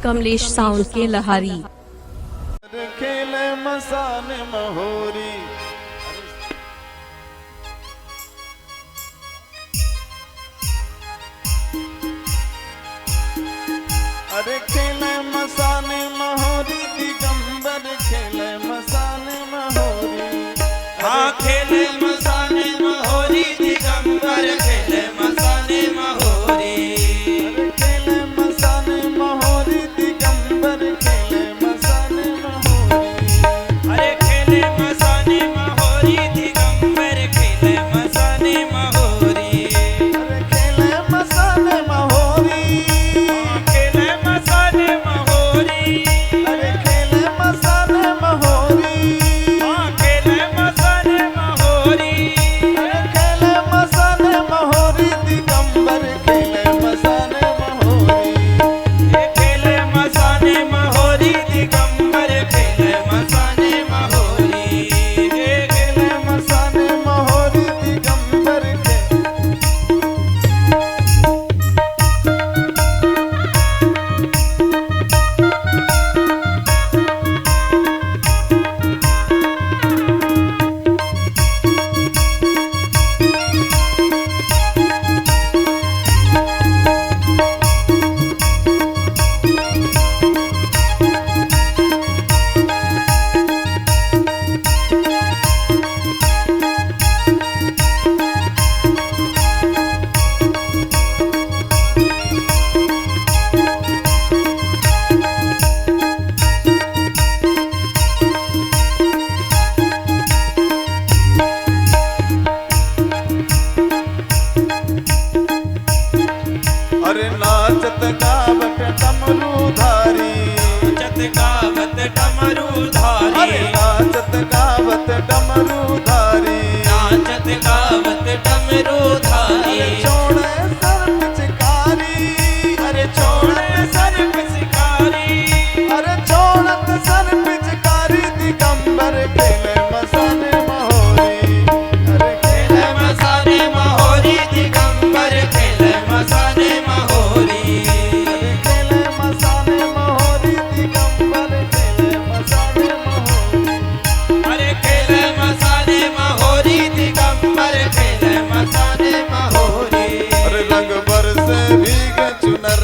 Kamlesh sound के लहारी। खेले मसान महोरी, अरे खेले मसान महोरी, दिगंबर खेले मसान महोरी। हाँ खेले मसान महोरी, दिगंबर खेले मसान महोरी। अरे खेले मसान महोरी, दिगंबर खेले मसान महोरी। अरे खेले मसान महोरी, दिगंबर खेले मसान महोरी। अरे खेले मसान महोरी, खेले मसान महोरी। अरे खेले मसान महोरी, हाँ खेले मसान महोरी। अरे खेले मसान महोरी, दिगंबर खेले मसान महोरी। खेले मसान महोरी, दिगंबर खेले मसान महोरी। खेले मसान महोरी, दिगंबर के अरे नाचत गावत डमरूधारी, नाचत गावत डमरूधारी। अरे नाचत गावत डमरूधारी। नाचत गावत डमरूधारी। अरे छोड़े सर पिचकारी, अरे छोड़े सर पिचकारी। अरे छोड़त सर पिचकारी, दिगंबर खेले मसान महोरी। अरे खेले मसान महोरी, दिगंबर खेले मसान महोरी। अरे खेले मसान महोरी, दिगंबर खेले मसान महोरी। अरे खेले मसान महोरी, दिगंबर खेले मसान महोरी। अरे रंग बरसे भीगे चुनर